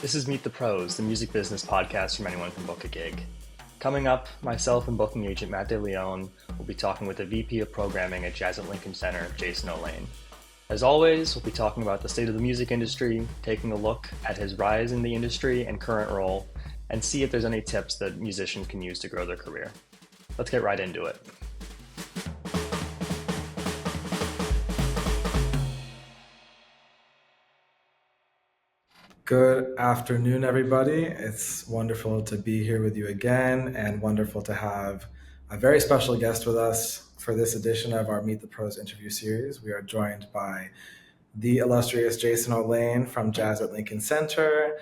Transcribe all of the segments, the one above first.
This is Meet the Pros, the music business podcast from anyone can book a gig. Coming up, myself and booking agent Matt DeLeon will be talking with the VP of Programming at Jazz at Lincoln Center, Jason Olaine. As always, we'll be talking about the state of the music industry, taking a look at his rise in the industry and current role, and see if there's any tips that musicians can use to grow their career. Let's get right into it. Good afternoon, everybody. It's wonderful to be here with you again and wonderful to have a very special guest with us for this edition of our Meet the Pros interview series. We are joined by the illustrious Jason Olaine from Jazz at Lincoln Center.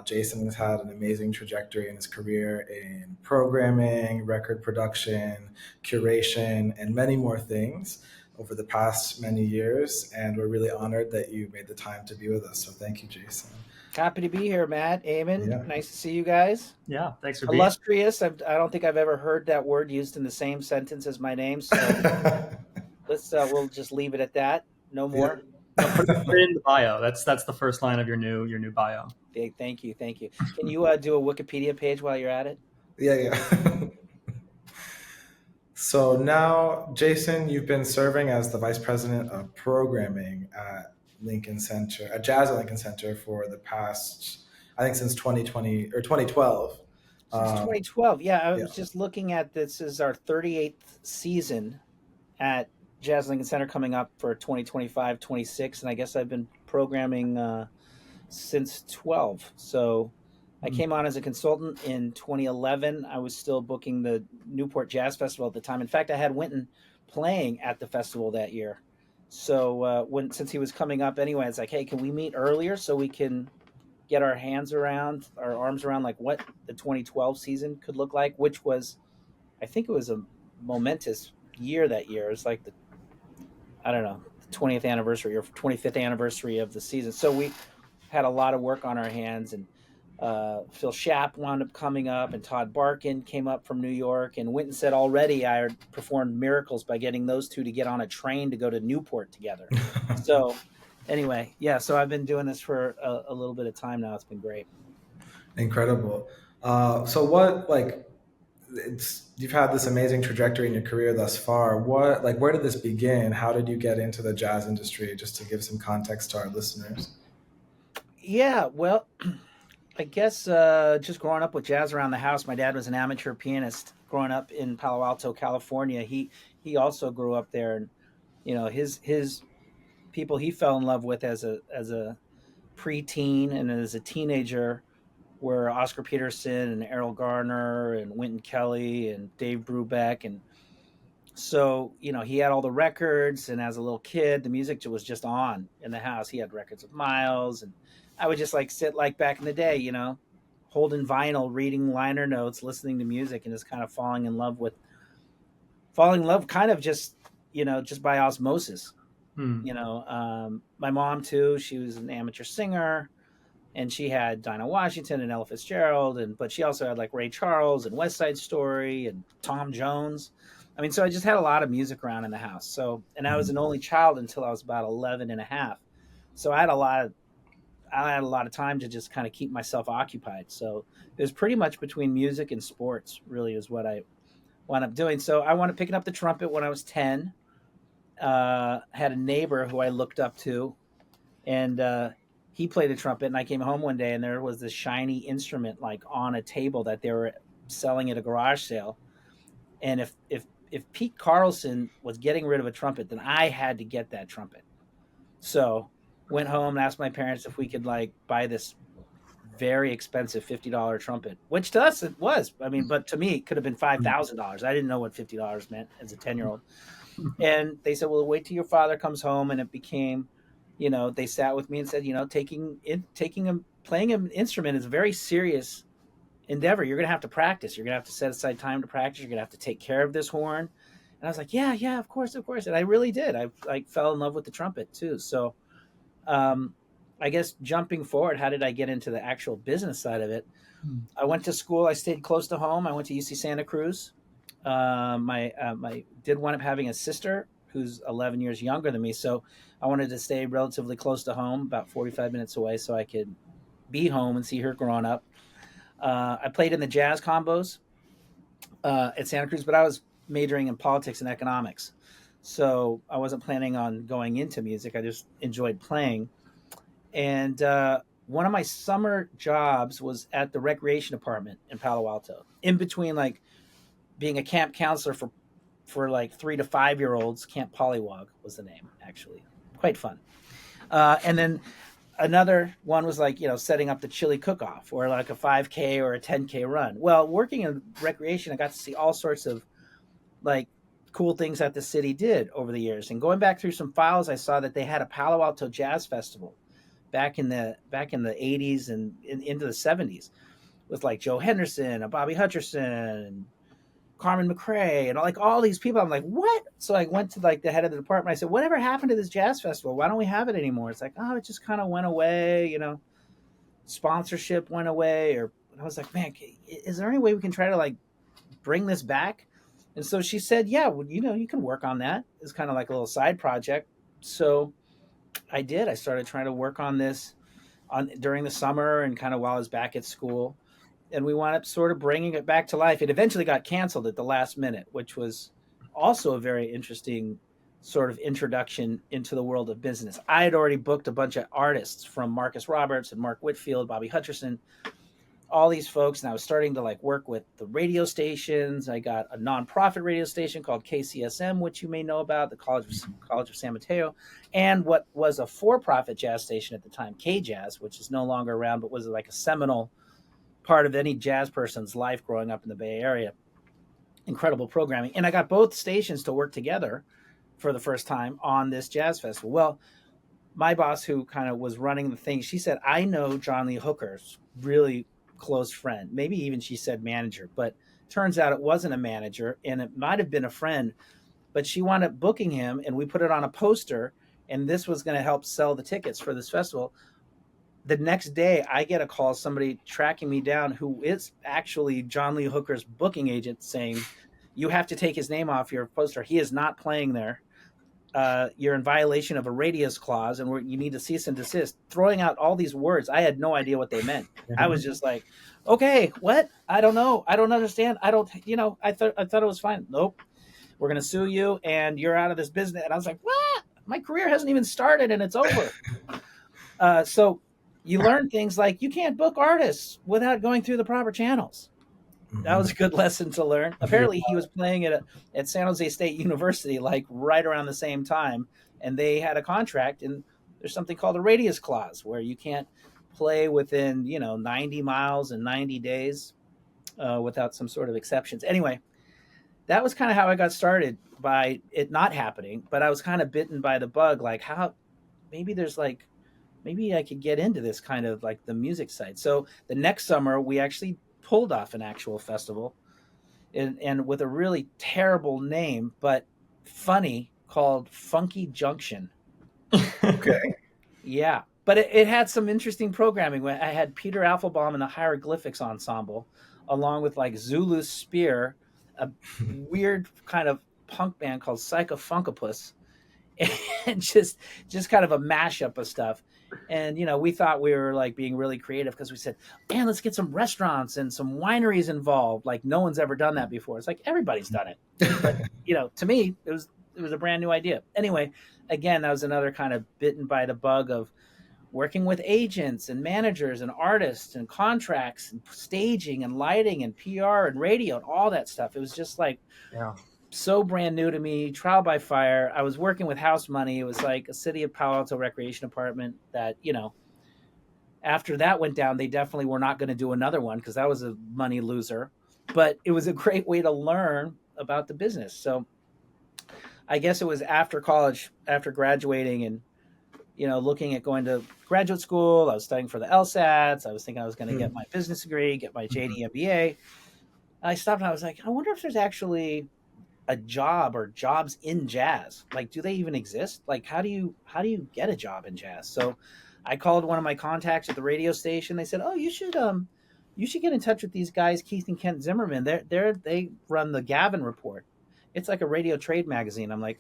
Jason has had an amazing trajectory in his career in programming, record production, curation, and many more things over the past many years. And we're really honored that you made the time to be with us. So thank you, Jason. Happy to be here, Matt. Eamon, Yeah. Nice to see you guys. Yeah, thanks for being Illustrious. I don't think I've ever heard that word used in the same sentence as my name. So we'll just leave it at that. No more. Put it in the bio. That's the first line of your new bio. Thank you. Can you do a Wikipedia page while you're at it? Yeah. So now, Jason, you've been serving as the Vice President of Programming at Lincoln Center, at Jazz at Lincoln Center for the past, I think since 2020 or 2012. Since 2012. Yeah, I was just looking at this is our 38th season at Jazz Lincoln Center coming up for 2025, 26. And I guess I've been programming since 12. So I came on as a consultant in 2011. I was still booking the Newport Jazz Festival at the time. In fact, I had Wynton playing at the festival that year. So since he was coming up anyway, it's like, hey, can we meet earlier so we can get our arms around like what the 2012 season could look like, which was, I think it was a momentous year that year. It was like the 20th anniversary or 25th anniversary of the season. So we had a lot of work on our hands, and Phil Schaap wound up coming up, and Todd Barkin came up from New York, and Wynton said already I had performed miracles by getting those two to get on a train to go to Newport together. So anyway, so I've been doing this for a little bit of time now. It's been great. Incredible. You've had this amazing trajectory in your career thus far. Where did this begin? How did you get into the jazz industry? Just to give some context to our listeners. Yeah, well, I guess just growing up with jazz around the house. My dad was an amateur pianist growing up in Palo Alto, California. He also grew up there, and his people he fell in love with as a preteen and as a teenager were Oscar Peterson and Errol Garner and Wynton Kelly and Dave Brubeck. And so, he had all the records, and as a little kid, the music was just on in the house. He had records of Miles, and I would just sit like back in the day, holding vinyl, reading liner notes, listening to music, and just kind of falling in love kind of just by osmosis. My mom too, she was an amateur singer, and she had Dinah Washington and Ella Fitzgerald, but she also had like Ray Charles and West Side Story and Tom Jones. So I just had a lot of music around in the house. So, and I was an only child until I was about 11 and a half. So I had a lot of time to just kind of keep myself occupied. So it was pretty much between music and sports really is what I wound up doing. So I wound up picking up the trumpet when I was 10. Had a neighbor who I looked up to, and he played the trumpet, and I came home one day and there was this shiny instrument like on a table that they were selling at a garage sale. And if Pete Carlson was getting rid of a trumpet, then I had to get that trumpet. So went home and asked my parents if we could buy this very expensive $50 trumpet, which to us it was. But to me it could have been $5,000. I didn't know what $50 meant as a 10-year-old. And they said, well, wait till your father comes home. And it became, they sat with me and said, playing an instrument is a very serious endeavor. You're going to have to practice. You're going to have to set aside time to practice. You're going to have to take care of this horn. And I was like, yeah, of course. And I really did. I fell in love with the trumpet too. So, I guess jumping forward, how did I get into the actual business side of it? I went to school. I stayed close to home. I went to UC Santa Cruz. My did wind up having a sister who's 11 years younger than me. So I wanted to stay relatively close to home, about 45 minutes away, so I could be home and see her growing up. I played in the jazz combos at Santa Cruz, but I was majoring in politics and economics. So I wasn't planning on going into music. I just enjoyed playing. And one of my summer jobs was at the recreation department in Palo Alto, in between like being a camp counselor for like 3 to 5 year olds. Camp Pollywog was the name, actually. Quite fun. And then another one was like, setting up the chili cook off or like a 5K or a 10K run. Well, working in recreation, I got to see all sorts of like cool things that the city did over the years. And going back through some files, I saw that they had a Palo Alto Jazz Festival back in the 80s and into the 70s with like Joe Henderson and Bobby Hutcherson and Carmen McRae and like all these people. I'm like, what? So I went to like the head of the department. I said, whatever happened to this jazz festival? Why don't we have it anymore? It's like, oh, it just kind of went away. Sponsorship went away. Or I was like, man, is there any way we can try to like bring this back? And so she said, yeah, well, you can work on that. It's kind of like a little side project. So I did. I started trying to work on this during the summer and kind of while I was back at school. And we wound up sort of bringing it back to life. It eventually got canceled at the last minute, which was also a very interesting sort of introduction into the world of business. I had already booked a bunch of artists from Marcus Roberts and Mark Whitfield, Bobby Hutcherson, all these folks, and I was starting to like work with the radio stations. I got a nonprofit radio station called KCSM, which you may know about, the College of San Mateo, and what was a for-profit jazz station at the time, K Jazz, which is no longer around, but was like a seminal part of any jazz person's life growing up in the Bay Area. Incredible programming. And I got both stations to work together for the first time on this jazz festival. Well, my boss, who kind of was running the thing, she said, I know John Lee Hooker's really close friend. Maybe even she said manager, but turns out it wasn't a manager and it might have been a friend, but she wound up booking him and we put it on a poster and this was going to help sell the tickets for this festival. The next day I get a call, somebody tracking me down who is actually John Lee Hooker's booking agent saying, you have to take his name off your poster. He is not playing there. You're in violation of a radius clause and you need to cease and desist, throwing out all these words. I had no idea what they meant. I was just like, okay, what? I don't know. I don't understand. I thought it was fine. Nope. We're going to sue you and you're out of this business. And I was like, what? My career hasn't even started and it's over. So you learn things like you can't book artists without going through the proper channels. That was a good lesson to learn. Apparently, he was playing at San Jose State University, like right around the same time, and they had a contract. And there's something called a radius clause where you can't play within 90 miles in 90 days without some sort of exceptions. Anyway, that was kind of how I got started by it not happening. But I was kind of bitten by the bug, like how maybe I could get into this kind of like the music side. So the next summer, we actually pulled off an actual festival and with a really terrible name, but funny, called Funky Junction. Okay. Yeah. But it had some interesting programming. I had Peter Alphalbaum and the Hieroglyphics Ensemble, along with like Zulu Spear, a weird kind of punk band called Psychofunkopus, and just kind of a mashup of stuff. And we thought we were like being really creative because we said, man, let's get some restaurants and some wineries involved. Like no one's ever done that before. It's like everybody's done it, but to me it was a brand new idea. Anyway, again, that was another kind of bitten by the bug of working with agents and managers and artists and contracts and staging and lighting and PR and radio and all that stuff. It was just like, Yeah. So brand new to me, trial by fire. I was working with house money. It was like a City of Palo Alto recreation apartment that, after that went down, they definitely were not going to do another one because that was a money loser. But it was a great way to learn about the business. So I guess it was after college, after graduating and, looking at going to graduate school. I was studying for the LSATs. I was thinking I was going to get my business degree, get my JD MBA. I stopped and I was like, I wonder if there's actually a job or jobs in jazz. Like, do they even exist? Like, how do you get a job in jazz? So I called one of my contacts at the radio station. They said, oh, you should get in touch with these guys, Keith and Kent Zimmerman. They run the Gavin Report. It's like a radio trade magazine. I'm like,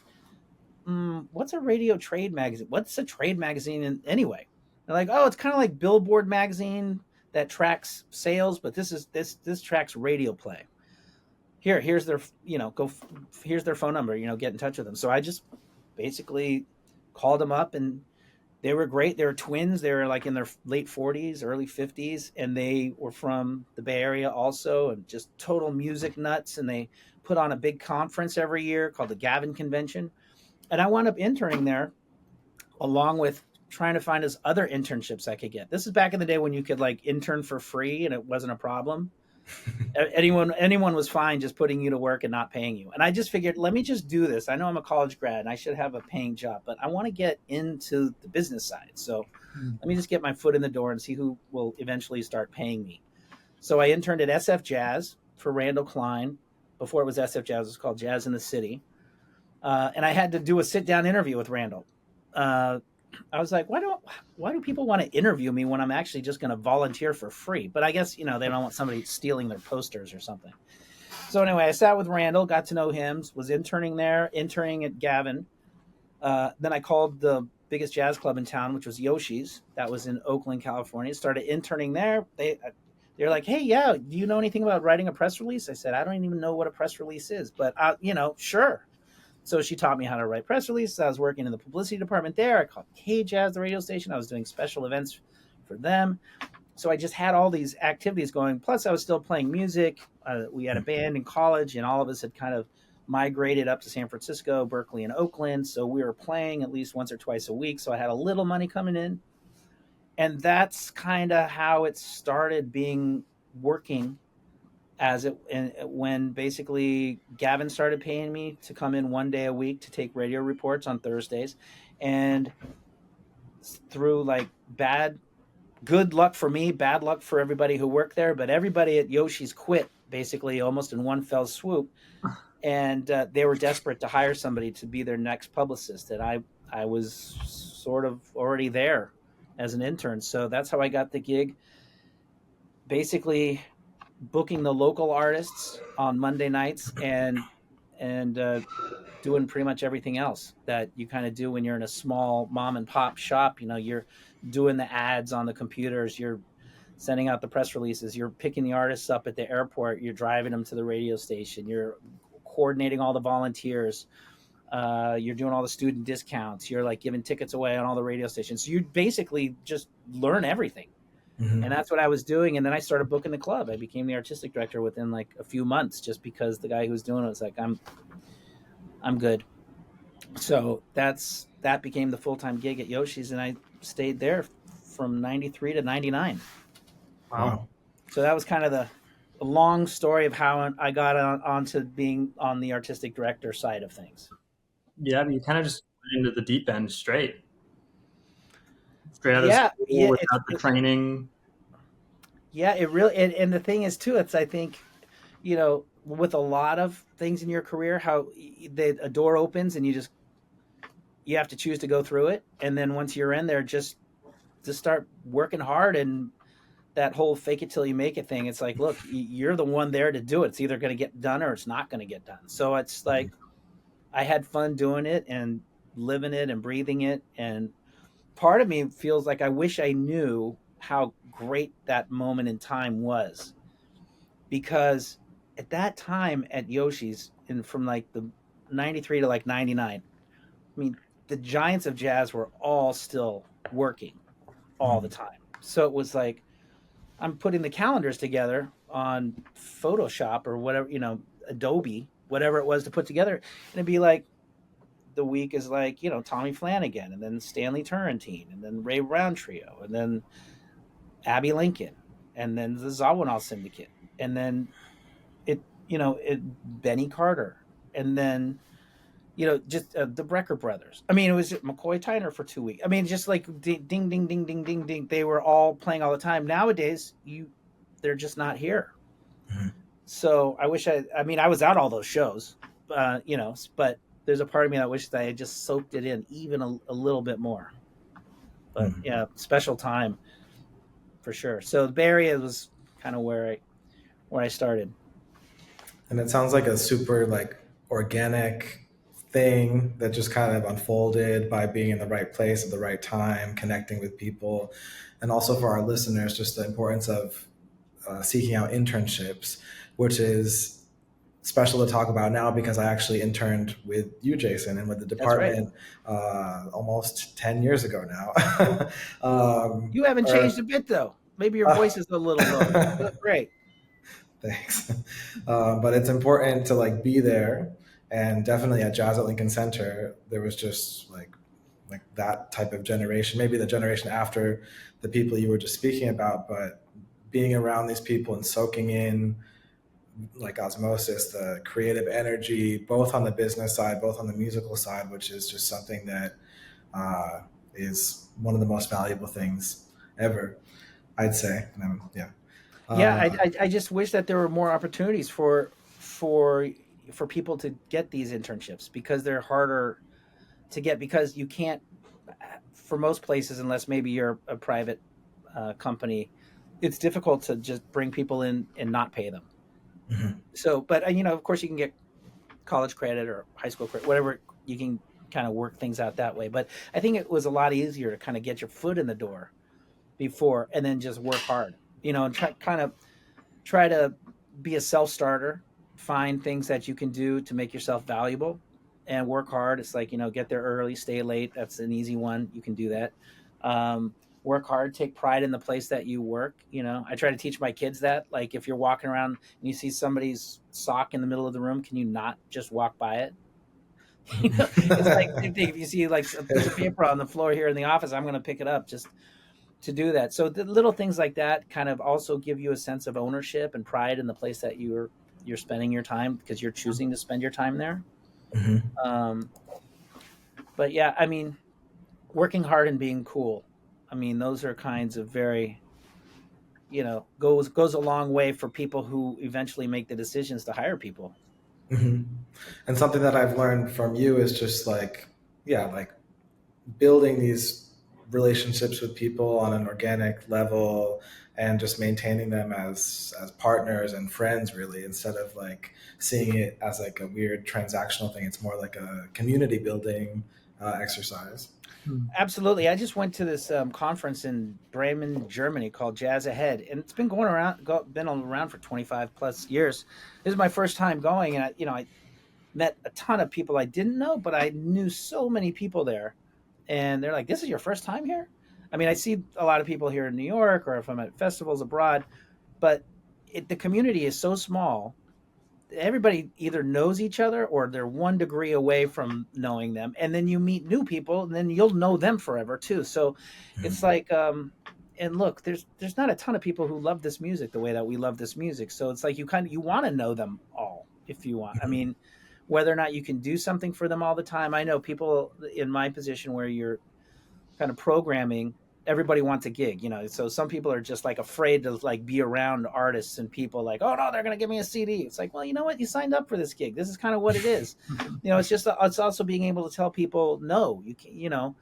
what's a radio trade magazine? What's a trade magazine anyway? They're like, oh, it's kind of like Billboard magazine that tracks sales, but this tracks radio play. Here's their, here's their phone number, get in touch with them. So I just basically called them up, and they were great. They were twins. They were like in their late 40s, early 50s, and they were from the Bay Area also, and just total music nuts. And they put on a big conference every year called the Gavin Convention. And I wound up interning there along with trying to find us other internships I could get. This is back in the day when you could like intern for free and it wasn't a problem. Anyone was fine just putting you to work and not paying you. And I just figured, let me just do this. I know I'm a college grad and I should have a paying job, but I want to get into the business side. So let me just get my foot in the door and see who will eventually start paying me. So I interned at SF Jazz for Randall Klein. Before it was SF Jazz, it was called Jazz in the City. And I had to do a sit-down interview with Randall. I was like, why do people want to interview me when I'm actually just going to volunteer for free? But I guess, they don't want somebody stealing their posters or something. So anyway, I sat with Randall, got to know him, was interning at Gavin. Then I called the biggest jazz club in town, which was Yoshi's. That was in Oakland, California. Started interning there. They're like, hey, yeah, do you know anything about writing a press release? I said, I don't even know what a press release is, but, sure. So she taught me how to write press releases. I was working in the publicity department there. I called K-Jazz, the radio station. I was doing special events for them. So I just had all these activities going. Plus, I was still playing music. We had a band in college, and all of us had kind of migrated up to San Francisco, Berkeley, and Oakland. So we were playing at least once or twice a week. So I had a little money coming in. And that's kind of how it started working when basically Gavin started paying me to come in one day a week to take radio reports on Thursdays. And through like good luck for me, bad luck for everybody who worked there, but everybody at Yoshi's quit basically almost in one fell swoop. And they were desperate to hire somebody to be their next publicist. And I was sort of already there as an intern. So that's how I got the gig. Basically booking the local artists on Monday nights and doing pretty much everything else that you kind of do when you're in a small mom and pop shop. You're doing the ads on the computers, you're sending out the press releases, you're picking the artists up at the airport, you're driving them to the radio station, you're coordinating all the volunteers, you're doing all the student discounts, you're like giving tickets away on all the radio stations. So you basically just learn everything. Mm-hmm. And that's what I was doing. And then I started booking the club. I became the artistic director within like a few months, just because the guy who was doing it was like, I'm good. So that became the full-time gig at Yoshi's, and I stayed there from 93 to 99. Wow. So that was kind of the long story of how I got onto being on the artistic director side of things. Yeah, you kind of just went into the deep end straight out of school without the training. Yeah, it really, and the thing is too, it's, I think, with a lot of things in your career, how a door opens and you have to choose to go through it. And then once you're in there, just start working hard. And that whole fake it till you make it thing, it's like, look, you're the one there to do it. It's either going to get done or it's not going to get done. So it's like, I had fun doing it and living it and breathing it. And part of me feels like I wish I knew how great that moment in time was, because at that time at Yoshi's, and from like the 93 to like 99, I mean, the giants of jazz were all still working all the time. So it was like, I'm putting the calendars together on Photoshop or whatever, Adobe, whatever it was to put together. And it'd be like, the week is like, Tommy Flanagan, and then Stanley Turrentine, and then Ray Brown Trio, and then Abby Lincoln, and then the Zawinul Syndicate, and then Benny Carter, and then just the Brecker Brothers. I mean, it was McCoy Tyner for 2 weeks. I mean, just like ding, ding, ding, ding, ding, ding. They were all playing all the time. Nowadays, they're just not here. Mm-hmm. So I wish I was at all those shows, but there's a part of me that wishes I had just soaked it in even a little bit more. But yeah, special time for sure. So the Bay Area was kind of where I started. And it sounds like a super like organic thing that just kind of unfolded by being in the right place at the right time, connecting with people. And also for our listeners, just the importance of seeking out internships, which is special to talk about now because I actually interned with you, Jason, and with the That's right. department almost 10 years ago now. You haven't changed a bit though. Maybe your voice is a little lower. You look great. Thanks. But it's important to like be there, and definitely at Jazz at Lincoln Center, there was just like that type of generation, maybe the generation after the people you were just speaking about, but being around these people and soaking in like osmosis, the creative energy, both on the business side, both on the musical side, which is just something that is one of the most valuable things ever, I'd say. Yeah. Yeah, Uh, I just wish that there were more opportunities for people to get these internships because they're harder to get because you can't for most places unless maybe you're a private company. It's difficult to just bring people in and not pay them. mhm. So, but of course, you can get college credit or high school credit, whatever you can kind of work things out that way. But I think it was a lot easier to kind of get your foot in the door before and then just work hard, and try to be a self starter, find things that you can do to make yourself valuable and work hard. It's like, get there early, stay late. That's an easy one. You can do that. Work hard, take pride in the place that you work. I try to teach my kids that, like, if you're walking around and you see somebody's sock in the middle of the room, can you not just walk by it? It's like same thing. If you see like a piece of paper on the floor here in the office, I'm going to pick it up just to do that. So the little things like that kind of also give you a sense of ownership and pride in the place that you're spending your time because you're choosing to spend your time there. Mhm. Um, but yeah, I mean, working hard and being cool. I mean, those are kinds of very goes a long way for people who eventually make the decisions to hire people. Mhm. And something that I've learned from you is just like, yeah, like building these relationships with people on an organic level and just maintaining them as partners and friends really, instead of like seeing it as like a weird transactional thing. It's more like a community building exercise. Absolutely. I just went to this conference in Bremen, Germany called Jazz Ahead, and it's been been around for 25 plus years. This is my first time going, and I met a ton of people I didn't know, but I knew so many people there, and they're like, "This is your first time here?" I mean, I see a lot of people here in New York, or if I'm at festivals abroad, but the community is so small, everybody either knows each other or they're 1 degree away from knowing them, and then you meet new people and then you'll know them forever too. So it's like and look, there's not a ton of people who love this music the way that we love this music, so it's like you want to know them all if you want. I mean, whether or not you can do something for them all the time, I know people in my position where you're kind of programming, everybody wants a gig, so some people are just like afraid to like be around artists and people like, oh no, they're going to give me a CD. It's like, well, you know what, you signed up for this gig, this is kind of what it is. It's just it's also being able to tell people no. You can,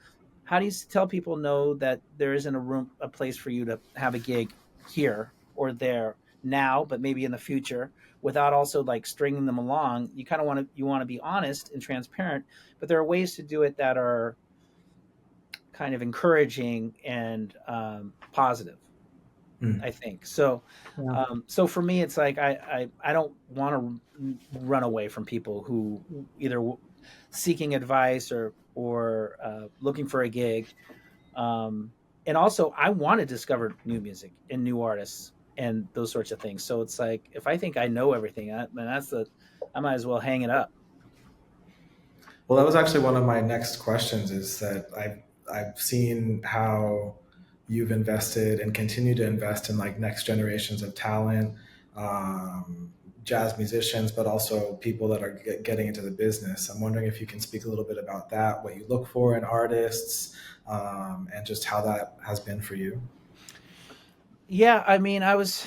how do you tell people no, that there isn't a place for you to have a gig here or there now, but maybe in the future, without also like stringing them along. You kind of want to be honest and transparent, but there are ways to do it that are kind of encouraging and positive, I Mm. think. So, Yeah. so for me, it's like I don't want to run away from people who either seeking advice or looking for a gig. And also, I want to discover new music and new artists and those sorts of things. So it's like if I think I know everything, I might as well hang it up. Well, that was actually one of my next questions. Is that I've seen how you've invested and continue to invest in like next generations of talent, um, jazz musicians, but also people that are getting into the business. I'm wondering if you can speak a little bit about that, what you look for in artists, and just how that has been for you. Yeah, I mean, I was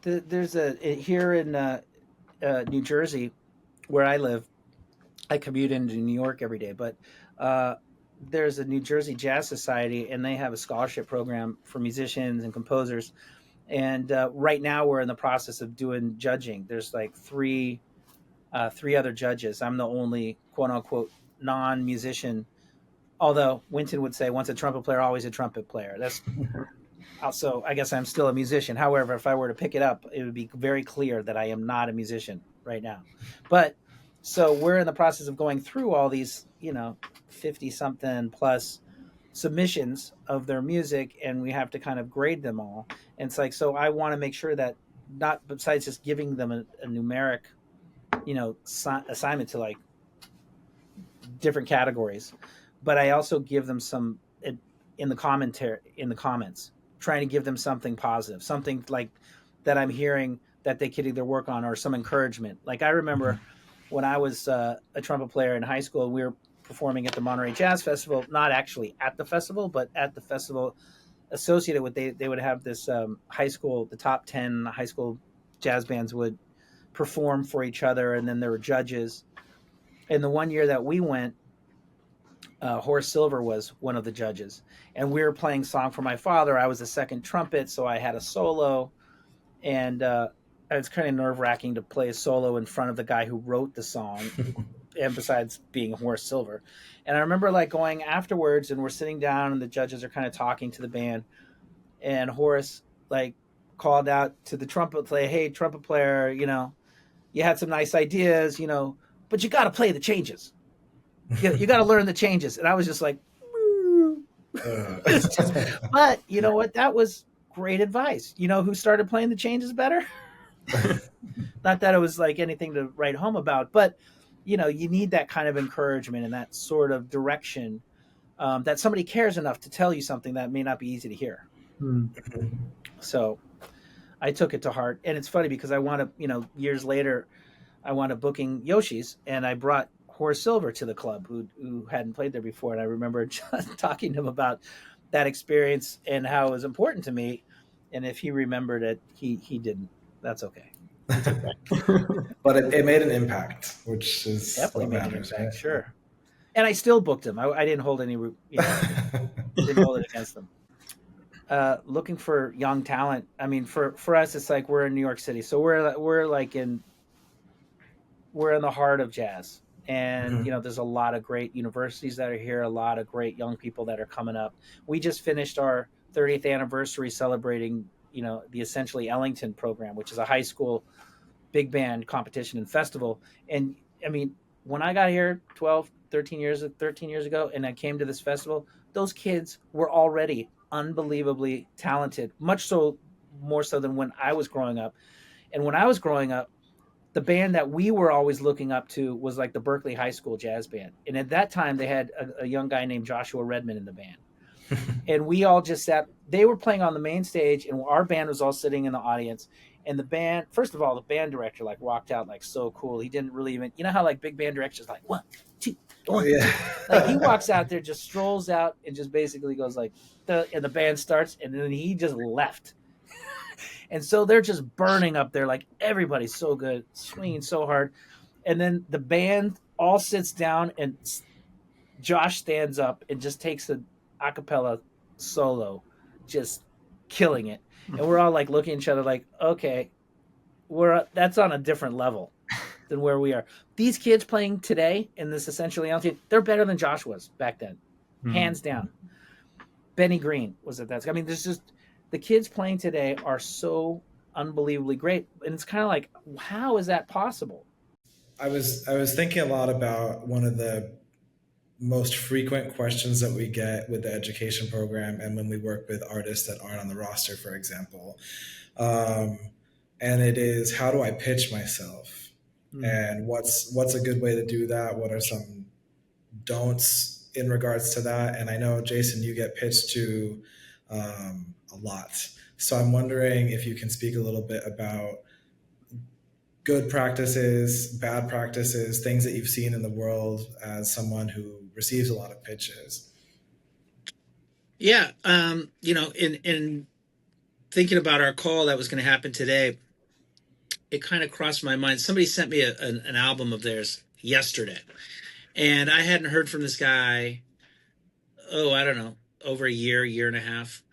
there's here in New Jersey where I live. I commute into New York every day, but uh, there's a New Jersey Jazz Society, and they have a scholarship program for musicians and composers. And right now, we're in the process of doing judging. There's like three three other judges. I'm the only quote unquote non-musician. Although Winton would say, once a trumpet player, always a trumpet player. That's also, I guess I'm still a musician. However, if I were to pick it up, it would be very clear that I am not a musician right now. But so we're in the process of going through all these, 50 something plus submissions of their music, and we have to kind of grade them all. And it's like, so I want to make sure that, not besides just giving them a numeric, assignment to like different categories, but I also give them some in the comments, trying to give them something positive, something like that I'm hearing that they could either work on, or some encouragement. Like I remember when I was a trumpet player in high school, we were performing at the Monterey Jazz Festival, not actually at the festival, but at the festival associated with, they would have this high school, the top 10 high school jazz bands would perform for each other, and then there were judges. And the one year that we went, Horace Silver was one of the judges, and we were playing "Song for My Father." I was the second trumpet, so I had a solo, and it's kind of nerve wracking to play a solo in front of the guy who wrote the song, and besides being Horace Silver. And I remember like going afterwards, and we're sitting down, and the judges are kind of talking to the band, and Horace like called out to the trumpet player, "Hey, trumpet player, you had some nice ideas, but you got to play the changes. You got to learn the changes." And I was just like, it's just, but you know what? That was great advice. You know who started playing the changes better? Not that it was like anything to write home about, but you need that kind of encouragement and that sort of direction, that somebody cares enough to tell you something that may not be easy to hear. So I took it to heart. And it's funny because I wound up, years later, I wound up booking Yoshi's, and I brought Horace Silver to the club, who hadn't played there before. And I remember just talking to him about that experience and how it was important to me. And if he remembered it, he didn't. That's okay. But it made an impact, which is Definitely what made an matters, impact, right? sure. And I still booked him. I didn't hold any, didn't hold it against them. Looking for young talent. I mean, for us, it's like we're in New York City, so we're like we're in the heart of jazz, and there's a lot of great universities that are here, a lot of great young people that are coming up. We just finished our 30th anniversary celebrating the Essentially Ellington program, which is a high school big band competition and festival. And I mean, when I got here 13 years ago, and I came to this festival, those kids were already unbelievably talented, much so more so than when I was growing up. And when I was growing up, the band that we were always looking up to was like the Berkeley High School Jazz Band. And at that time, they had a young guy named Joshua Redman in the band. And we all just sat, they were playing on the main stage, and our band was all sitting in the audience. And the band, first of all, the band director like walked out like so cool. He didn't really even, how like big band directors like 1, 2, 1, 2. Like he walks out there, just strolls out, and just basically goes like, and the band starts, and then he just left. And so they're just burning up there, like everybody's so good, swinging so hard. And then the band all sits down, and Josh stands up and just takes an a cappella solo, just killing it. And we're all like looking at each other like, okay, that's on a different level than where we are. These kids playing today in this Essentially Ellington, they're better than Josh was back then, hands down. Benny Green was at that. I mean, there's just the kids playing today are so unbelievably great, and it's kind of like, how is that possible? I was thinking a lot about one of the most frequent questions that we get with the education program, and when we work with artists that aren't on the roster, for example, and it is, how do I pitch myself, and what's a good way to do that? What are some don'ts in regards to that? And I know, Jason, you get pitched to a lot, so I'm wondering if you can speak a little bit about good practices, bad practices, things that you've seen in the world as someone who receives a lot of pitches. Yeah, in thinking about our call that was going to happen today, it kind of crossed my mind. Somebody sent me an album of theirs yesterday, and I hadn't heard from this guy, I don't know, over a year and a half.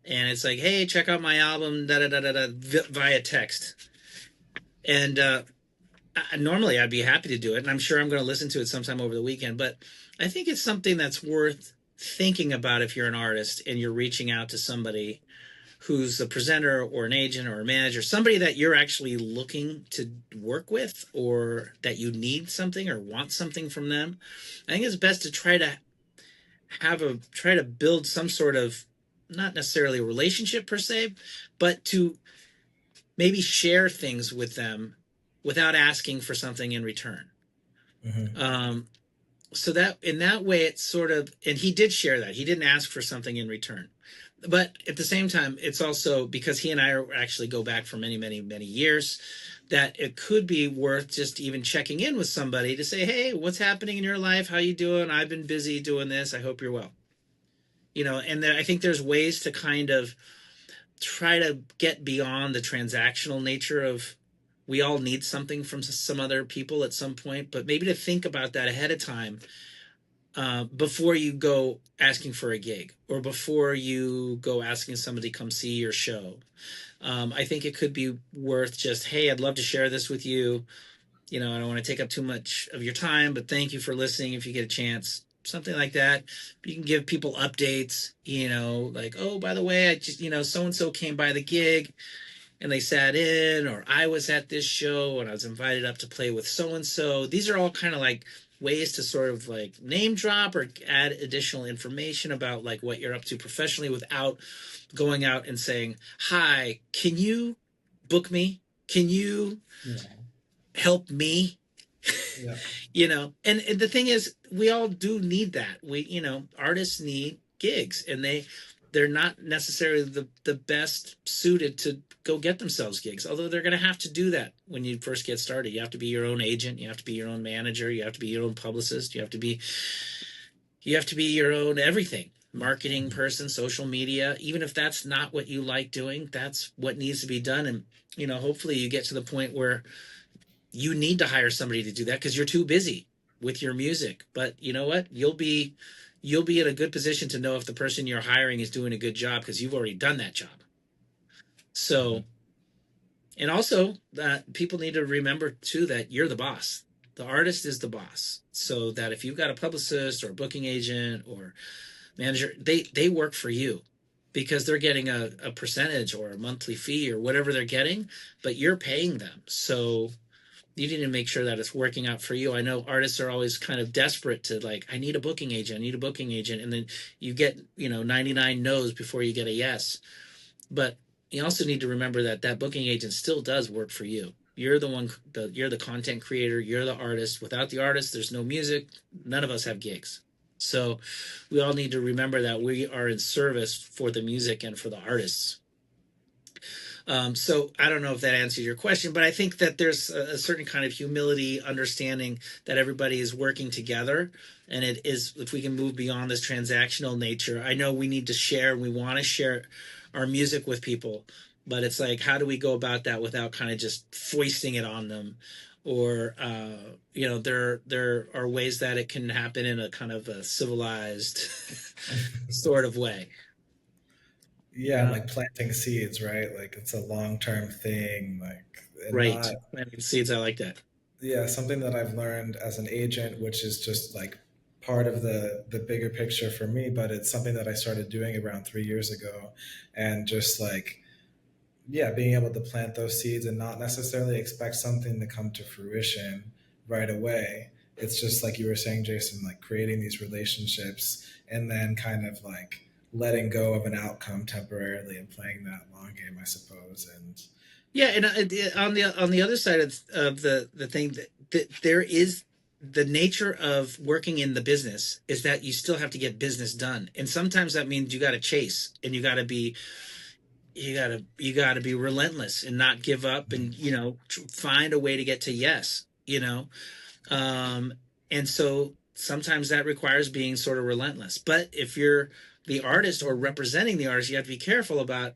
And it's like, hey, check out my album, da da da da da, via text. And normally I'd be happy to do it, and I'm sure I'm going to listen to it sometime over the weekend. But I think it's something that's worth thinking about if you're an artist and you're reaching out to somebody who's a presenter or an agent or a manager, somebody that you're actually looking to work with, or that you need something or want something from them. I think it's best to try to build some sort of, not necessarily a relationship per se, but to maybe share things with them without asking for something in return. Mm-hmm. So that in that way, it's sort of, and he did share that. He didn't ask for something in return. But at the same time, it's also because he and I actually go back for many, many, many years, that it could be worth just even checking in with somebody to say, hey, what's happening in your life? How you doing? I've been busy doing this. I hope you're well. And I think there's ways to kind of try to get beyond the transactional nature of, we all need something from some other people at some point, but maybe to think about that ahead of time, before you go asking for a gig, or before you go asking somebody to come see your show. I think it could be worth just, hey, I'd love to share this with you. I don't want to take up too much of your time, but thank you for listening if you get a chance. Something like that. You can give people updates, like, oh, by the way, I just, so-and-so came by the gig and they sat in, or I was at this show and I was invited up to play with so-and-so. These are all kind of like ways to sort of like name drop or add additional information about like what you're up to professionally, without going out and saying, hi, can you book me? Can you help me? Yeah. And the thing is, we all do need that. Artists need gigs, and they're not necessarily the best suited to go get themselves gigs, although they're going to have to do that when you first get started. You have to be your own agent, you have to be your own manager, you have to be your own publicist, you have to be your own everything, marketing person, social media. Even if that's not what you like doing, that's what needs to be done. And hopefully you get to the point where you need to hire somebody to do that because you're too busy with your music. But you know what? You'll be in a good position to know if the person you're hiring is doing a good job, because you've already done that job. So, and also that people need to remember too, that you're the boss. The artist is the boss. So that if you've got a publicist or a booking agent or manager, they work for you, because they're getting a percentage or a monthly fee or whatever they're getting, but you're paying them. So you need to make sure that it's working out for you. I know artists are always kind of desperate to, like, I need a booking agent. And then you get, 99 no's before you get a yes. But you also need to remember that booking agent still does work for you. You're you're the content creator. You're the artist. Without the artist, there's no music. None of us have gigs. So we all need to remember that we are in service for the music and for the artists. So I don't know if that answers your question, but I think that there's a certain kind of humility, understanding that everybody is working together. And it is, if we can move beyond this transactional nature, I know we need to share, we want to share our music with people, but it's like, how do we go about that without kind of just foisting it on them? Or, there are ways that it can happen in a kind of a civilized sort of way. Yeah, like planting seeds, right? Like it's a long-term thing, Right. not, Planting seeds, I like that. yeah, something that I've learned as an agent, which is just like part of the bigger picture for me, but it's something that I started doing around 3 years ago, and just like, yeah, being able to plant those seeds and not necessarily expect something to come to fruition right away. It's just like you were saying, Jason, like creating these relationships and then kind of like letting go of an outcome temporarily and playing that long game, I suppose. And Yeah, and on the other side of the thing, that there is the nature of working in the business is that you still have to get business done, and sometimes that means you got to chase, and you got to be relentless and not give up, and find a way to get to yes. And so sometimes that requires being sort of relentless. But if you're the artist or representing the artist, you have to be careful about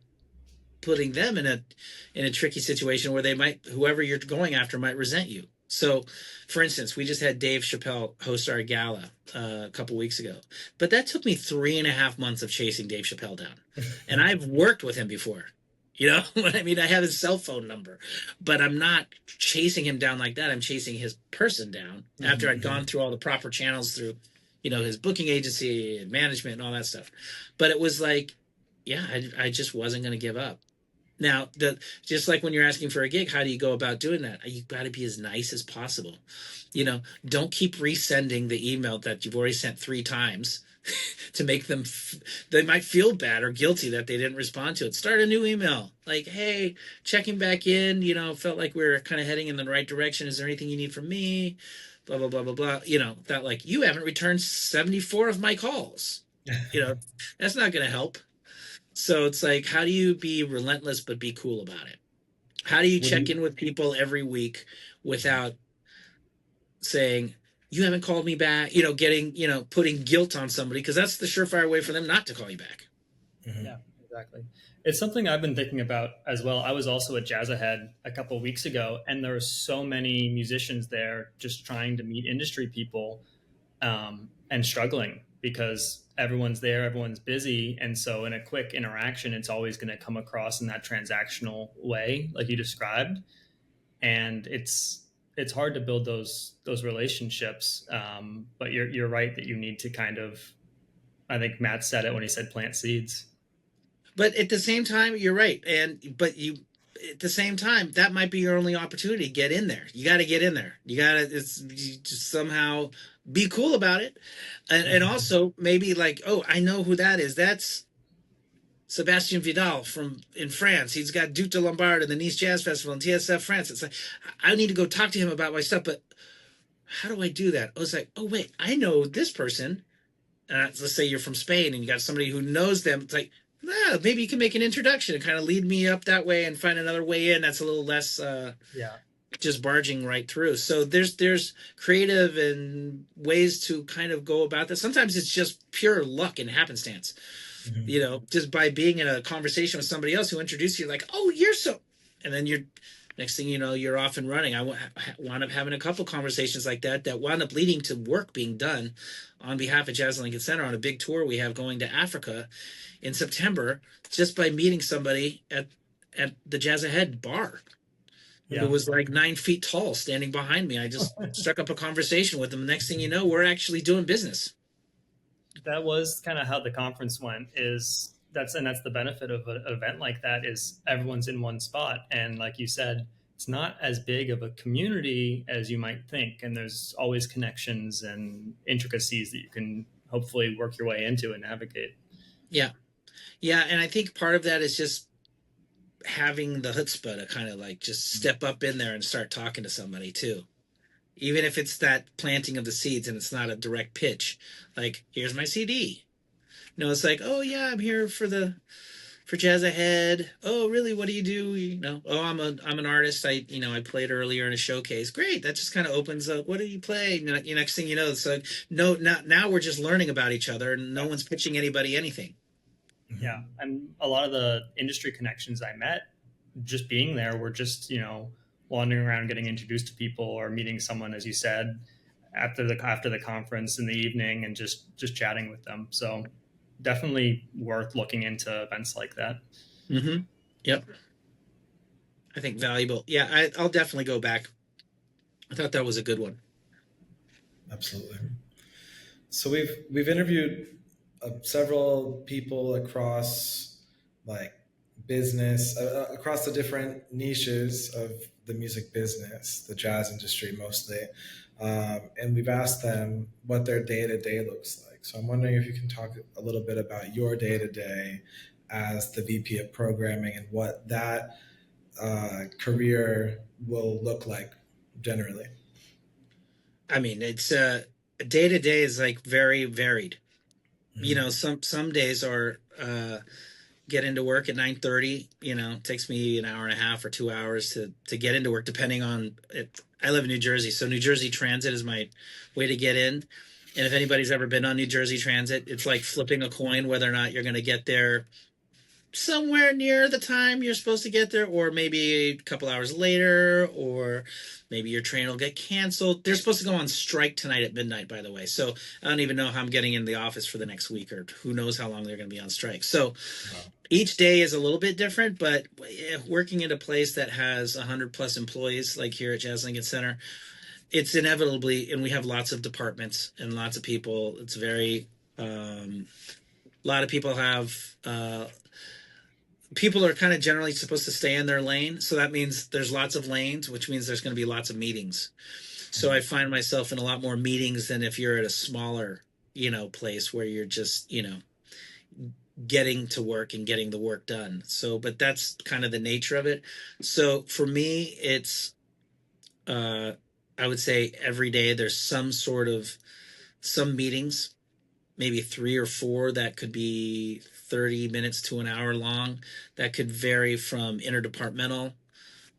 putting them in a tricky situation where whoever you're going after might resent you. So, for instance, we just had Dave Chappelle host our gala a couple weeks ago, but that took me 3.5 months of chasing Dave Chappelle down, and I've worked with him before, You know what I mean? I have his cell phone number, but I'm not chasing him down like that. I'm chasing his person down after I'd gone through all the proper channels through, his booking agency and management and all that stuff. But it was like, yeah, I just wasn't going to give up. Now, just like when you're asking for a gig, how do you go about doing that? You got to be as nice as possible. Don't keep resending the email that you've already sent 3 times to make them they might feel bad or guilty that they didn't respond to it. Start a new email like, hey, checking back in, felt like we are kind of heading in the right direction. Is there anything you need from me? Blah blah blah blah blah. That, like, you haven't returned 74 of my calls. That's not going to help. So it's like, how do you be relentless but be cool about it? How do you check in with people every week without saying, you haven't called me back, putting guilt on somebody, because that's the surefire way for them not to call you back. Yeah, exactly. It's something I've been thinking about as well. I was also at Jazz Ahead a couple of weeks ago, and there were so many musicians there just trying to meet industry people and struggling because everyone's there, everyone's busy. And so in a quick interaction, it's always going to come across in that transactional way, like you described. And it's hard to build those relationships. But you're right that you need to kind of, I think Matt said it when he said plant seeds. But at the same time, you're right. But at the same time, that might be your only opportunity to get in there. You got to get in there. You just somehow be cool about it. And also maybe like, oh, I know who that is. That's Sebastian Vidal in France. He's got Duke de Lombard and the Nice Jazz Festival in TSF France. It's like, I need to go talk to him about my stuff, but how do I do that? I was like, oh, wait, I know this person. Let's say you're from Spain and you got somebody who knows them. It's like, maybe you can make an introduction and kind of lead me up that way and find another way in that's a little less just barging right through. So there's creative and ways to kind of go about this. Sometimes it's just pure luck and happenstance. Just by being in a conversation with somebody else who introduced you, like, oh, you're so, and then next thing you know, you're off and running. I wound up having a couple conversations like that wound up leading to work being done on behalf of Jazz Lincoln Center on a big tour we have going to Africa in September, just by meeting somebody at the Jazz Ahead bar who was like 9 feet tall standing behind me. I just struck up a conversation with them. Next thing you know, we're actually doing business. That was kind of how the conference went. That's the benefit of an event like that, is everyone's in one spot. And like you said, it's not as big of a community as you might think. And there's always connections and intricacies that you can hopefully work your way into and navigate. Yeah. Yeah. And I think part of that is just having the chutzpah to kind of like just step up in there and start talking to somebody too. Even if it's that planting of the seeds and it's not a direct pitch, like, here's my CD. No, it's like, oh yeah, I'm here for Jazz Ahead. Oh, really? What do you do? Oh, I'm an artist. I played earlier in a showcase. Great. That just kind of opens up. What do you play? Next thing you know, it's like, no, now we're just learning about each other and no one's pitching anybody anything. Yeah. And a lot of the industry connections I met just being there were just, wandering around, getting introduced to people or meeting someone, as you said, after the conference in the evening and just chatting with them. So definitely worth looking into events like that. Mm-hmm. Yep. I think valuable. Yeah, I'll definitely go back. I thought that was a good one. Absolutely. So we've interviewed several people across like business, across the different niches of the music business, the jazz industry mostly. And we've asked them what their day-to-day looks like. So I'm wondering if you can talk a little bit about your day-to-day as the VP of programming and what that career will look like generally. I mean, it's day-to-day is like very varied. Some days are get into work at 9:30. It takes me an hour and a half or 2 hours to get into work, depending on it. I live in New Jersey, so New Jersey Transit is my way to get in. And if anybody's ever been on New Jersey Transit, it's like flipping a coin whether or not you're going to get there somewhere near the time you're supposed to get there, or maybe a couple hours later, or maybe your train will get canceled. They're supposed to go on strike tonight at midnight, by the way. So I don't even know how I'm getting into the office for the next week, or who knows how long they're going to be on strike. So Each day is a little bit different, but working at a place that has 100 plus employees, like here at Jazz Lincoln Center, it's inevitably, and we have lots of departments and lots of people. It's very, a lot of people have, people are kind of generally supposed to stay in their lane. So that means there's lots of lanes, which means there's going to be lots of meetings. So I find myself in a lot more meetings than if you're at a smaller, place where you're just, getting to work and getting the work done. So, but that's kind of the nature of it. So for me, it's, I would say every day there's some meetings, maybe 3 or 4 that could be 30 minutes to an hour long. That could vary from interdepartmental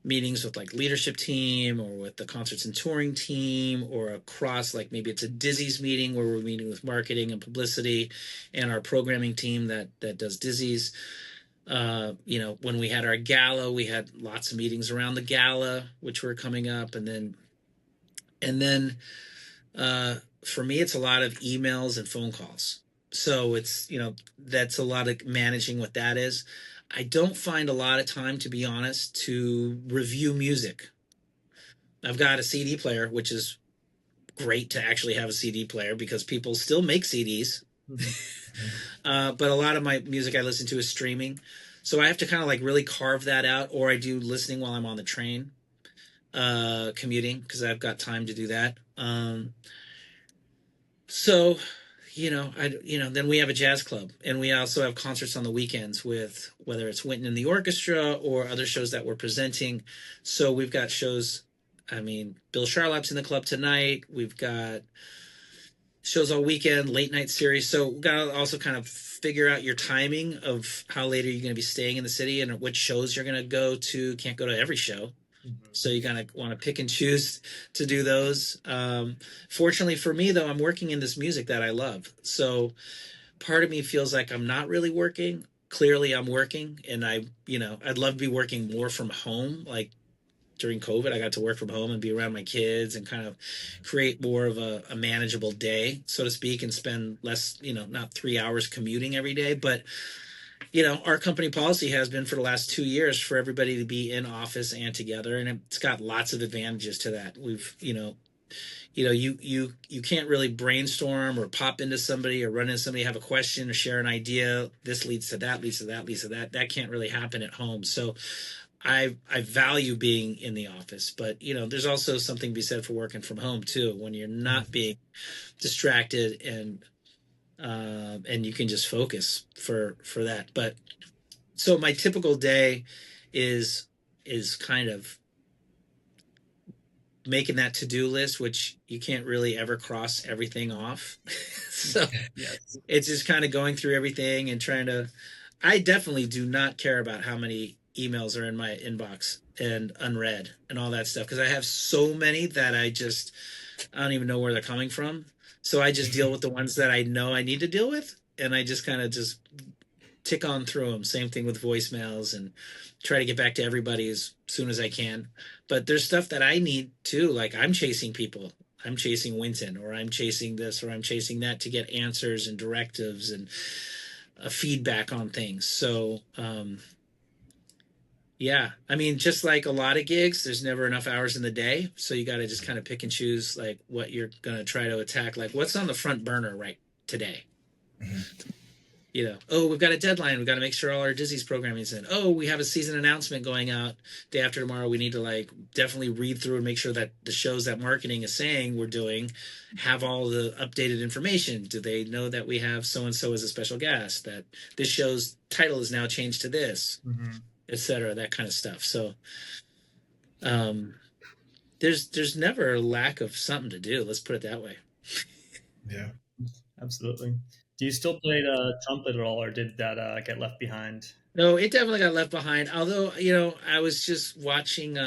meetings with like leadership team or with the concerts and touring team, or across, like maybe it's a Dizzy's meeting where we're meeting with marketing and publicity and our programming team that does Dizzy's. When we had our gala, we had lots of meetings around the gala, which were coming up. And then for me, it's a lot of emails and phone calls. So it's, that's a lot of managing what that is. I don't find a lot of time, to be honest, to review music. I've got a CD player, which is great to actually have a CD player because people still make CDs. But a lot of my music I listen to is streaming. So I have to kind of like really carve that out, or I do listening while I'm on the train, commuting, because I've got time to do that. So, then we have a jazz club, and we also have concerts on the weekends with whether it's Winton and the Orchestra or other shows that we're presenting. So we've got shows. I mean, Bill Charlap's in the club tonight. We've got shows all weekend, late night series. So we've got to also kind of figure out your timing of how late are you going to be staying in the city and which shows you're going to go to. Can't go to every show. So you kind of want to pick and choose to do those. Fortunately for me, though, I'm working in this music that I love. So part of me feels like I'm not really working. Clearly I'm working, and I'd love to be working more from home. Like during COVID, I got to work from home and be around my kids and kind of create more of a manageable day, so to speak, and spend less, not 3 hours commuting every day. But our company policy has been for the last 2 years for everybody to be in office and together, and it's got lots of advantages to that. We've, you can't really brainstorm or pop into somebody or run into somebody, have a question or share an idea. This leads to that, leads to that, leads to that. That can't really happen at home. So I value being in the office, but there's also something to be said for working from home too, when you're not being distracted and you can just focus for that. But so my typical day is kind of making that to-do list, which you can't really ever cross everything off. So yes. It's just kind of going through everything and I definitely do not care about how many emails are in my inbox and unread and all that stuff, because I have so many that I don't even know where they're coming from. So I just deal with the ones that I know I need to deal with, and I just kind of just tick on through them. Same thing with voicemails, and try to get back to everybody as soon as I can. But there's stuff that I need too. Like I'm chasing people. I'm chasing Winton, or I'm chasing this, or I'm chasing that to get answers and directives and feedback on things. So, yeah, I mean, just like a lot of gigs, there's never enough hours in the day. So you got to just kind of pick and choose like what you're going to try to attack. Like what's on the front burner right today? Oh, we've got a deadline. We've got to make sure all our Dizzy's programming is in. Oh, we have a season announcement going out day after tomorrow. We need to like definitely read through and make sure that the shows that marketing is saying we're doing have all the updated information. Do they know that we have so-and-so as a special guest, that this show's title is now changed to this, etc., that kind of stuff. So there's never a lack of something to do. Let's put it that way. Yeah, absolutely. Do you still play the trumpet at all, or did that get left behind? No, it definitely got left behind. Although, I was just watching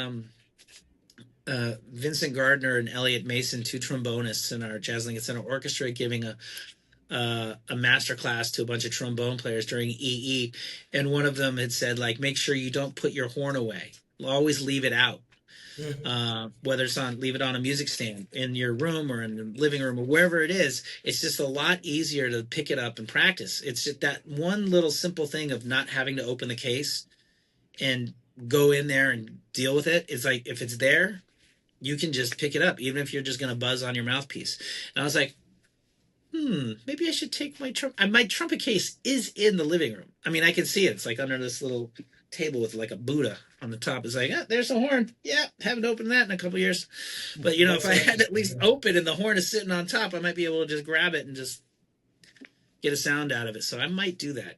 Vincent Gardner and Elliot Mason, two trombonists in our Jazz Lincoln Center Orchestra, giving a master class to a bunch of trombone players during EE. And one of them had said, like, make sure you don't put your horn away. Always leave it out. whether it's on, leave it on a music stand in your room or in the living room or wherever it is. It's just a lot easier to pick it up and practice. It's just that one little simple thing of not having to open the case and go in there and deal with it. It's like, if it's there, you can just pick it up, even if you're just going to buzz on your mouthpiece. And I was like, maybe I should take my my trumpet case is in the living room. I mean, I can see it. It's like under this little table with like a Buddha on the top. It's like, there's a horn. Yeah, haven't opened that in a couple years. But you know, if I had at least open and the horn is sitting on top, I might be able to just grab it and just get a sound out of it. So I might do that.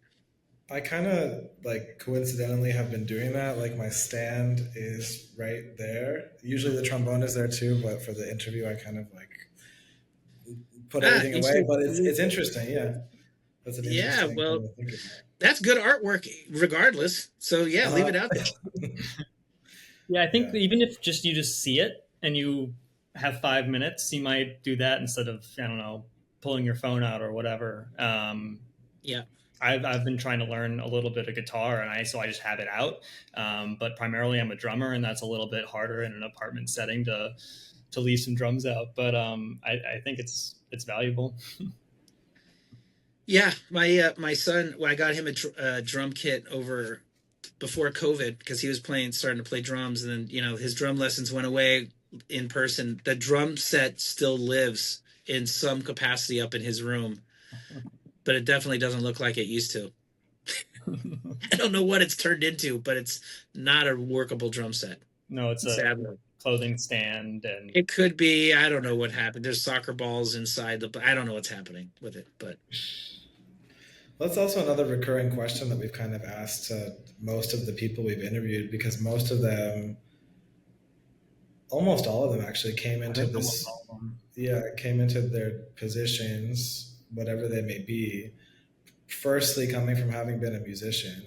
I kind of like coincidentally have been doing that. Like my stand is right there. Usually the trombone is there too, but for the interview, I kind of like put everything away. But it's interesting, yeah. That's an interesting well, thing to think about. That's good artwork, regardless. So yeah, leave it out there. Yeah, I think even if you just see it and you have 5 minutes, you might do that instead of, I don't know, pulling your phone out or whatever. Yeah. I've been trying to learn a little bit of guitar, and I just have it out. But primarily, I'm a drummer, and that's a little bit harder in an apartment setting to leave some drums out. But I think it's valuable. Yeah, my son, I got him a drum kit over before COVID because he was starting to play drums, and then his drum lessons went away in person. The drum set still lives in some capacity up in his room, but it definitely doesn't look like it used to. I don't know what it's turned into, but it's not a workable drum set. No, it's a clothing stand, and it could be. I don't know what happened. There's soccer balls inside I don't know what's happening with it, but. That's also another recurring question that we've kind of asked most of the people we've interviewed, because most of them, almost all of them actually came into their positions, whatever they may be, firstly coming from having been a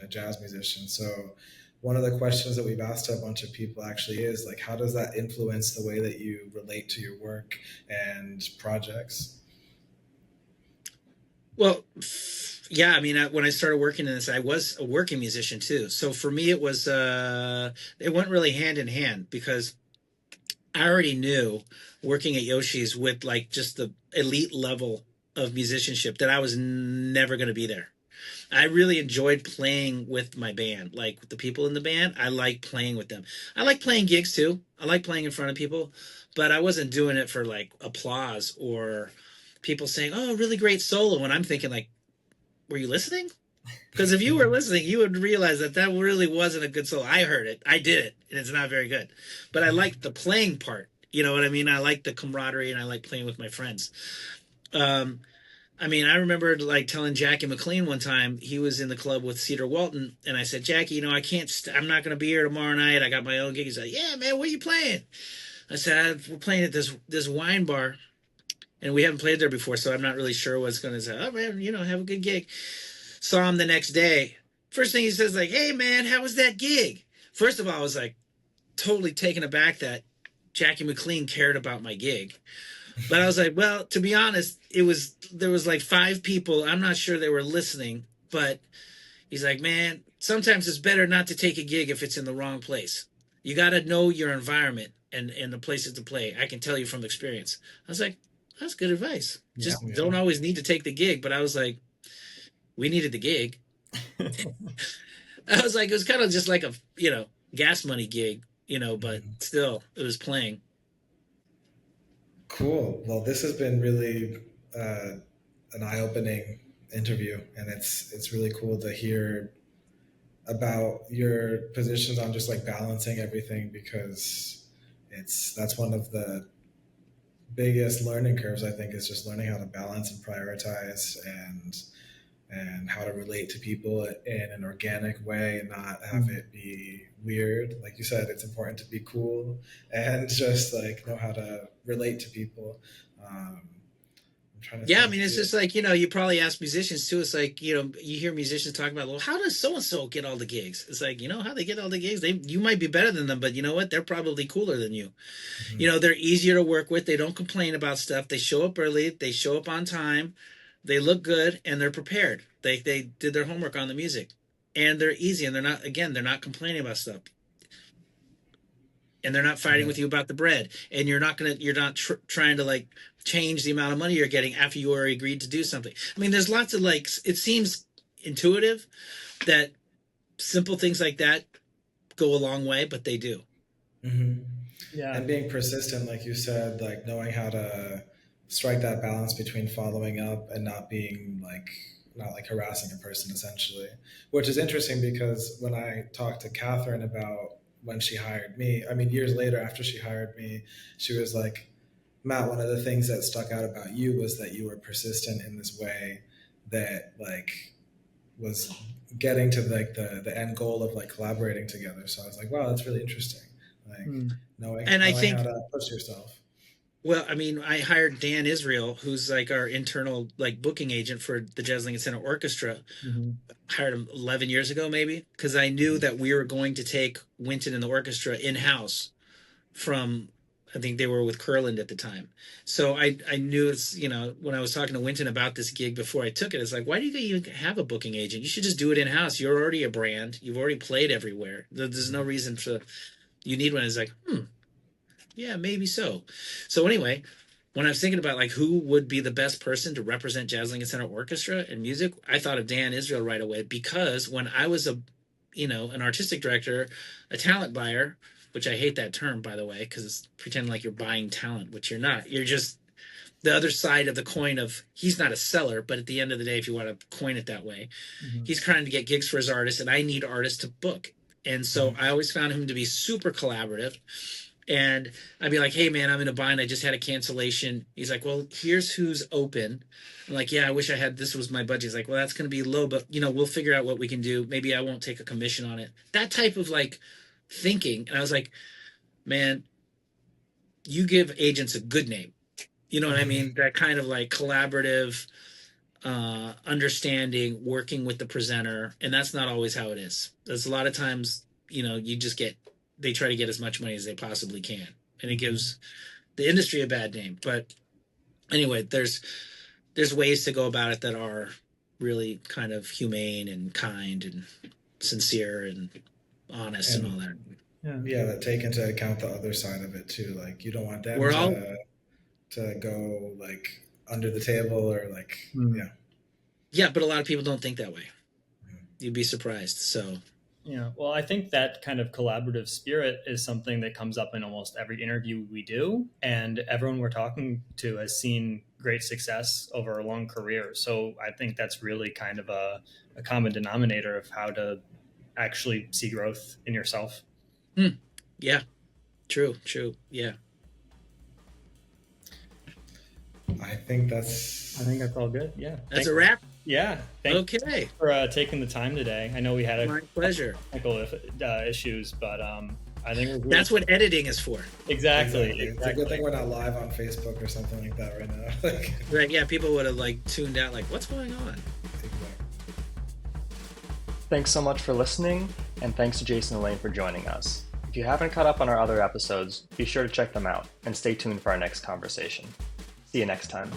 jazz musician. So one of the questions that we've asked a bunch of people actually is like, how does that influence the way that you relate to your work and projects? Well, yeah, I mean, when I started working in this, I was a working musician too. So for me, it went really hand in hand, because I already knew, working at Yoshi's with like just the elite level of musicianship, that I was never going to be there. I really enjoyed playing with my band, like with the people in the band. I like playing with them. I like playing gigs too. I like playing in front of people, but I wasn't doing it for like applause or people saying, "Oh, really great solo." And I'm thinking like, were you listening? Because if you were listening, you would realize that really wasn't a good solo. I heard it. I did it. And it's not very good. But I liked the playing part. You know what I mean? I like the camaraderie, and I like playing with my friends. I mean, I remember like telling Jackie McLean one time, he was in the club with Cedar Walton, and I said, "Jackie, I can't, I'm not going to be here tomorrow night. I got my own gig." He's like, "Yeah, man, what are you playing?" I said, "We're playing at this wine bar, and we haven't played there before, so I'm not really sure what's going to say." "Oh, man, have a good gig." Saw him the next day. First thing he says, like, "Hey, man, how was that gig?" First of all, I was like totally taken aback that Jackie McLean cared about my gig. But I was like, well, to be honest, there was like 5 people. I'm not sure they were listening, but he's like, "Man, sometimes it's better not to take a gig if it's in the wrong place. You got to know your environment and the places to play. I can tell you from experience." I was like, that's good advice. Just don't always need to take the gig. But I was like, we needed the gig. I was like, it was kind of just like a, gas money gig, but still it was playing. Cool. Well, this has been really an eye-opening interview, and it's really cool to hear about your positions on just like balancing everything, because that's one of the biggest learning curves, I think, is just learning how to balance and prioritize and how to relate to people in an organic way and not have it be weird. Like you said, it's important to be cool and just like know how to relate to people. I mean, it's just like, you probably ask musicians too. It's like, you hear musicians talk about, well, how does so-and-so get all the gigs? It's like, how they get all the gigs? You might be better than them, but you know what? They're probably cooler than you. Mm-hmm. They're easier to work with. They don't complain about stuff. They show up early. They show up on time. They look good, and they're prepared. They did their homework on the music, and they're easy, and they're not complaining about stuff. and they're not fighting Yeah. with you about the bread, and you're not trying to like change the amount of money you're getting after you already agreed to do something. I mean, there's lots of like, it seems intuitive that simple things like that go a long way, but they do. Hmm. Yeah. And being persistent, like you said, like knowing how to strike that balance between following up and not like harassing a person essentially, which is interesting because when I talked to Catherine about when she hired me, I mean, years later after she hired me, she was like, Matt, one of the things that stuck out about you was that you were persistent in this way that like was getting to like the end goal of like collaborating together. So I was like, wow, that's really interesting. Like And I knowing how think, to push yourself. well, I mean, I hired Dan Israel, who's like our internal like booking agent for the Jazz Lincoln Center Orchestra. Mm-hmm. Hired him 11 years ago, maybe, because I knew that we were going to take Wynton and the orchestra in house from, I think they were with Kurland at the time. So I knew it's, you know, when I was talking to Wynton about this gig before I took it, it's like, why do you even have a booking agent? You should just do it in house. You're already a brand. You've already played everywhere. There's no reason for you need one. It's like, yeah, maybe so. So anyway, when I was thinking about like who would be the best person to represent Jazz Lincoln Center Orchestra and music, I thought of Dan Israel right away, because when I was an artistic director, a talent buyer, which I hate that term, by the way, because it's pretending like you're buying talent, which you're not. You're just the other side of the coin of, he's not a seller, but at the end of the day, if you want to coin it that way, he's trying to get gigs for his artists, and I need artists to book. And so I always found him to be super collaborative. And I'd be like, hey, man, I'm in a bind. I just had a cancellation. He's like, well, here's who's open. I'm like, yeah, I wish I had, this was my budget. He's like, well, that's going to be low, but, you know, we'll figure out what we can do. Maybe I won't take a commission on it. That type of like thinking. And I was like, man, you give agents a good name. You know what I mean? That kind of like collaborative, understanding, working with the presenter. And that's not always how it is. There's a lot of times, you know, they try to get as much money as they possibly can, and it gives the industry a bad name. But anyway, there's ways to go about it that are really kind of humane and kind and sincere and honest and all that. Yeah, that take into account the other side of it too. Like you don't want them to go like under the table or like yeah, but a lot of people don't think that way. You'd be surprised. So yeah, well, I think that kind of collaborative spirit is something that comes up in almost every interview we do. And everyone we're talking to has seen great success over a long career. So I think that's really kind of a common denominator of how to actually see growth in yourself. Yeah, true. Yeah. I think that's all good. Yeah. That's a wrap. Yeah. Thank you for taking the time today. I know we had my pleasure. Technical issues, but I think that's what editing is for. Exactly. It's a good thing we're not live on Facebook or something like that right now. Right? Yeah, people would have like tuned out. Like, what's going on? Exactly. Thanks so much for listening, and thanks to Jason Olaine for joining us. If you haven't caught up on our other episodes, be sure to check them out and stay tuned for our next conversation. See you next time.